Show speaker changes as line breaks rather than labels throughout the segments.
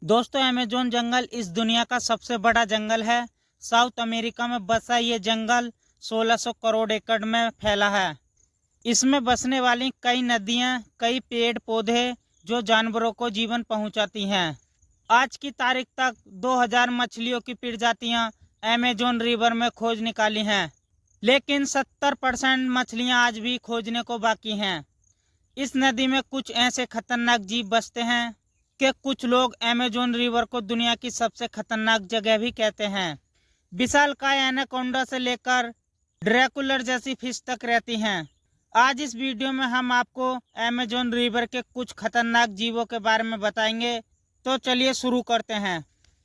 दोस्तों, अमेज़न जंगल इस दुनिया का सबसे बड़ा जंगल है। साउथ अमेरिका में बसा ये जंगल 1600 करोड़ एकड़ में फैला है। इसमें बसने वाली कई नदियां, कई पेड़ पौधे जो जानवरों को जीवन पहुंचाती हैं। आज की तारीख तक 2000 मछलियों की प्रजातियां अमेज़न रिवर में खोज निकाली हैं, लेकिन 70% मछलियां आज भी खोजने को बाकी हैं। इस नदी में कुछ ऐसे खतरनाक जीव बसते हैं कि कुछ लोग अमेज़न रिवर को दुनिया की सबसे खतरनाक जगह भी कहते हैं। विशालकाय एनाकोंडा से लेकर ड्रैकुलर जैसी फिश तक रहती हैं। आज इस वीडियो में हम आपको अमेज़न रिवर के कुछ खतरनाक जीवों के बारे में बताएंगे। तो चलिए शुरू करते हैं।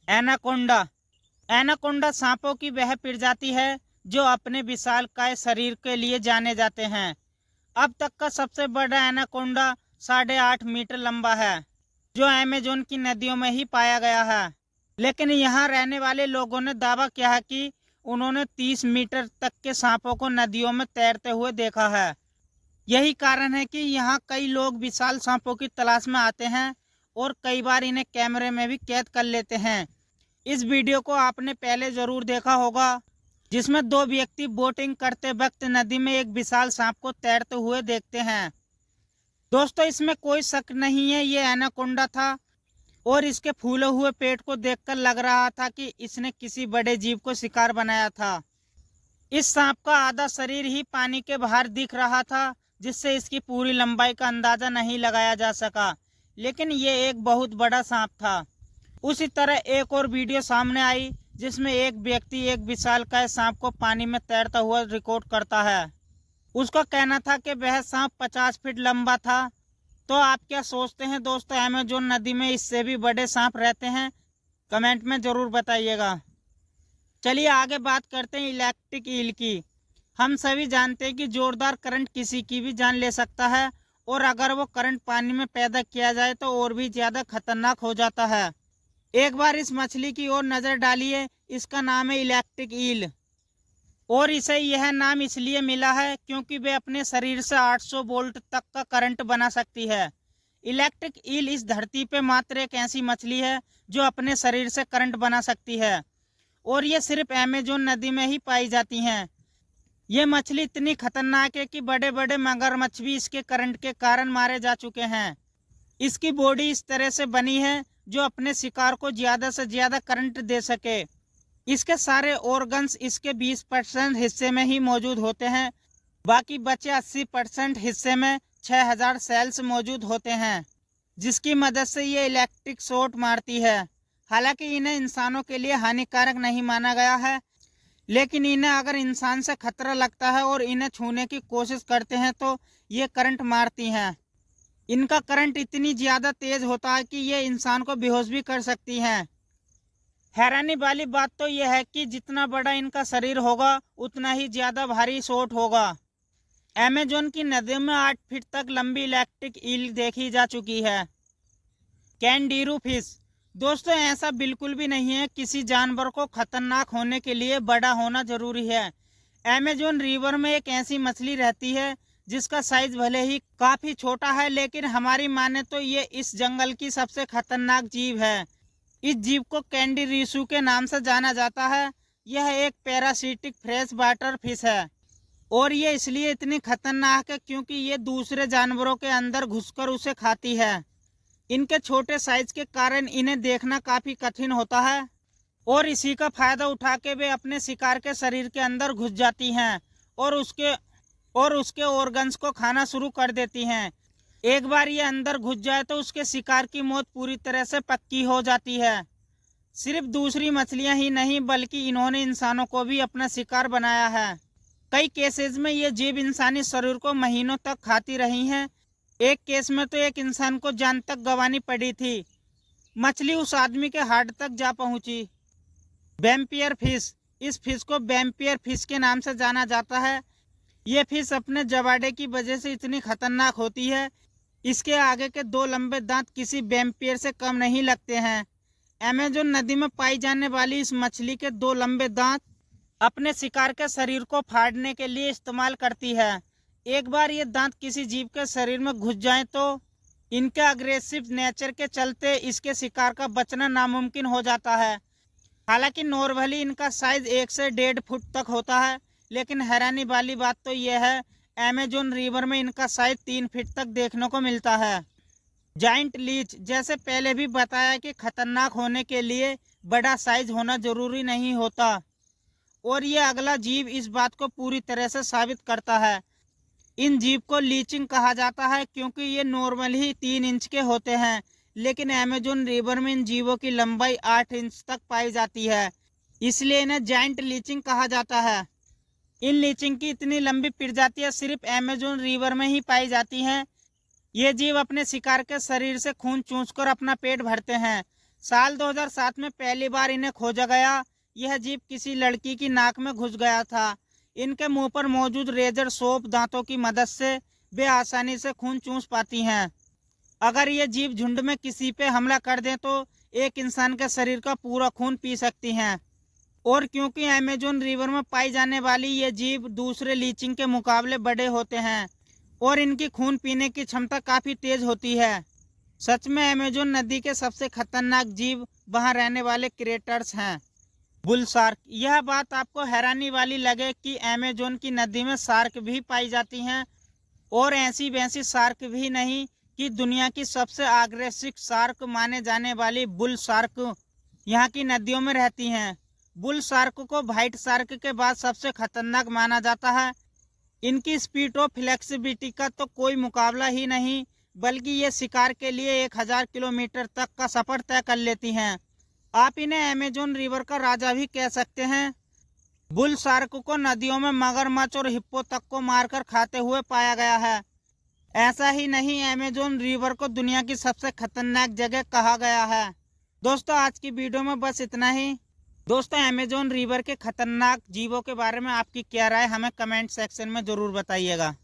एनाकोंडा। एनाकोंडा सांपों की वह प्रजाति है जो अपने विशालकाय शरीर के लिए जाने जाते हैं। अब तक का सबसे बड़ा एनाकोंडा 8.5 मीटर लंबा है, जो अमेज़न की नदियों में ही पाया गया है। लेकिन यहाँ रहने वाले लोगों ने दावा किया है कि उन्होंने 30 मीटर तक के सांपों को नदियों में तैरते हुए देखा है। यही कारण है कि यहाँ कई लोग विशाल सांपों की तलाश में आते हैं और कई बार इन्हें कैमरे में भी कैद कर लेते हैं। इस वीडियो को आपने पहले जरूर देखा होगा, जिसमें दो व्यक्ति बोटिंग करते वक्त नदी में एक विशाल सांप को तैरते हुए देखते हैं। दोस्तों, इसमें कोई शक नहीं है, ये एनाकोंडा था और इसके फूले हुए पेट को देखकर लग रहा था कि इसने किसी बड़े जीव को शिकार बनाया था। इस सांप का आधा शरीर ही पानी के बाहर दिख रहा था, जिससे इसकी पूरी लंबाई का अंदाजा नहीं लगाया जा सका, लेकिन ये एक बहुत बड़ा सांप था। उसी तरह एक और वीडियो सामने आई जिसमें एक व्यक्ति एक विशालकाय सांप को पानी में तैरता हुआ रिकॉर्ड करता है। उसका कहना था कि वह सांप 50 फीट लंबा था। तो आप क्या सोचते हैं दोस्तों, अमेज़न नदी में इससे भी बड़े सांप रहते हैं? कमेंट में जरूर बताइएगा। चलिए आगे बात करते हैं इलेक्ट्रिक ईल की। हम सभी जानते हैं कि जोरदार करंट किसी की भी जान ले सकता है, और अगर वो करंट पानी में पैदा किया जाए तो और भी ज्यादा खतरनाक हो जाता है। एक बार इस मछली की ओर नजर डालिए। इसका नाम है इलेक्ट्रिक ईल, और इसे यह नाम इसलिए मिला है क्योंकि वे अपने शरीर से 800 वोल्ट तक का करंट बना सकती है। इलेक्ट्रिक ईल इस धरती पे मात्र एक ऐसी मछली है जो अपने शरीर से करंट बना सकती है, और ये सिर्फ अमेज़न नदी में ही पाई जाती हैं। ये मछली इतनी खतरनाक है कि बड़े बड़े मगरमच्छ भी इसके करंट के कारण मारे जा चुके हैं। इसकी बॉडी इस तरह से बनी है जो अपने शिकार को ज्यादा से ज्यादा करंट दे सके। इसके सारे ऑर्गन्स इसके 20% हिस्से में ही मौजूद होते हैं। बाकी बचे 80% हिस्से में 6000 सेल्स मौजूद होते हैं, जिसकी मदद से ये इलेक्ट्रिक शॉट मारती है। हालांकि इन्हें इंसानों के लिए हानिकारक नहीं माना गया है, लेकिन इन्हें अगर इंसान से खतरा लगता है और इन्हें छूने की कोशिश करते हैं तो ये करंट मारती हैं। इनका करंट इतनी ज्यादा तेज होता है कि ये इंसान को बेहोश भी कर सकती हैं। हैरानी वाली बात तो यह है कि जितना बड़ा इनका शरीर होगा उतना ही ज्यादा भारी शॉट होगा। अमेज़न की नदियों में 8 फीट तक लंबी इलेक्ट्रिक ईल देखी जा चुकी है। कैंडीरू फिश। दोस्तों, ऐसा बिल्कुल भी नहीं है किसी जानवर को खतरनाक होने के लिए बड़ा होना जरूरी है। अमेज़न रिवर में एक ऐसी मछली रहती है जिसका साइज भले ही काफी छोटा है, लेकिन हमारी माने तो ये इस जंगल की सबसे खतरनाक जीव है। इस जीव को कैंडी रिसू के नाम से जाना जाता है। यह एक पैरासिटिक फ्रेश वाटर फिश है, और ये इसलिए इतनी खतरनाक है क्योंकि ये दूसरे जानवरों के अंदर घुसकर उसे खाती है। इनके छोटे साइज के कारण इन्हें देखना काफी कठिन होता है, और इसी का फायदा उठा के वे अपने शिकार के शरीर के अंदर घुस जाती हैं और उसके ऑर्गन्स को खाना शुरू कर देती हैं। एक बार ये अंदर घुस जाए तो उसके शिकार की मौत पूरी तरह से पक्की हो जाती है। सिर्फ दूसरी मछलियां ही नहीं, बल्कि इन्होंने इंसानों को भी अपना शिकार बनाया है। कई केसेस में ये जीव इंसानी शरीर को महीनों तक खाती रही हैं। एक केस में तो एक इंसान को जान तक गंवानी पड़ी थी। मछली उस आदमी के हार्ट तक जा पहुंची। Vampire fish. इस फिश को वैम्पायर फिश के नाम से जाना जाता है। ये फिश अपने जबाड़े की वजह से इतनी खतरनाक होती है। इसके आगे के 2 लंबे दांत किसी वैम्पायर से कम नहीं लगते हैं। अमेज़न नदी में पाई जाने वाली इस मछली के 2 लंबे दांत अपने शिकार के शरीर को फाड़ने के लिए इस्तेमाल करती है। एक बार ये दांत किसी जीव के शरीर में घुस जाए तो इनके अग्रेसिव नेचर के चलते इसके शिकार का बचना नामुमकिन हो जाता है। हालांकि नॉर्मली इनका साइज 1 से 1.5 फुट तक होता है, लेकिन हैरानी वाली बात तो यह है अमेज़न रिवर में इनका साइज 3 फीट तक देखने को मिलता है। जाइंट लीच, जैसे पहले भी बताया कि खतरनाक होने के लिए बड़ा साइज होना जरूरी नहीं होता, और ये अगला जीव इस बात को पूरी तरह से साबित करता है। इन जीव को लीचिंग कहा जाता है क्योंकि ये नॉर्मल ही 3 इंच के होते हैं, लेकिन अमेज़न रिवर में इन जीवों की लंबाई 8 इंच तक पाई जाती है, इसलिए इन्हें जाइंट लीचिंग कहा जाता है। इन लीचिंग की इतनी लंबी प्रजातियां सिर्फ अमेज़न रिवर में ही पाई जाती हैं। ये जीव अपने शिकार के शरीर से खून चूसकर अपना पेट भरते हैं। साल 2007 में पहली बार इन्हें खोजा गया। यह जीव किसी लड़की की नाक में घुस गया था। इनके मुंह पर मौजूद रेजर शॉर्प दांतों की मदद से वे आसानी से खून चूस पाती हैं। अगर ये जीव झुंड में किसी पे हमला कर दें तो एक इंसान के शरीर का पूरा खून पी सकती हैं। और क्योंकि अमेज़न रिवर में पाई जाने वाली ये जीव दूसरे लीचिंग के मुकाबले बड़े होते हैं और इनकी खून पीने की क्षमता काफ़ी तेज होती है। सच में अमेज़न नदी के सबसे खतरनाक जीव वहां रहने वाले क्रिएटर्स हैं। Bull shark. यह बात आपको हैरानी वाली लगे कि अमेज़न की नदी में शार्क भी पाई जाती हैं, और ऐसी वैसी शार्क भी नहीं कि दुनिया की सबसे अग्रेसिव शार्क माने जाने वाली बुल शार्क यहाँ की नदियों में रहती हैं। बुल शार्क को व्हाइट शार्क के बाद सबसे खतरनाक माना जाता है। इनकी स्पीड और फ्लेक्सिबिलिटी का तो कोई मुकाबला ही नहीं, बल्कि ये शिकार के लिए 1000 किलोमीटर तक का सफर तय कर लेती हैं। आप इन्हें अमेज़न रिवर का राजा भी कह सकते हैं। बुल शार्क को नदियों में मगरमच्छ और हिप्पो तक को मारकर खाते हुए पाया गया है। ऐसा ही नहीं, अमेज़न रिवर को दुनिया की सबसे खतरनाक जगह कहा गया है। दोस्तों, आज की वीडियो में बस इतना ही। दोस्तों, अमेज़न रिवर के खतरनाक जीवों के बारे में आपकी क्या राय, हमें कमेंट सेक्शन में ज़रूर बताइएगा।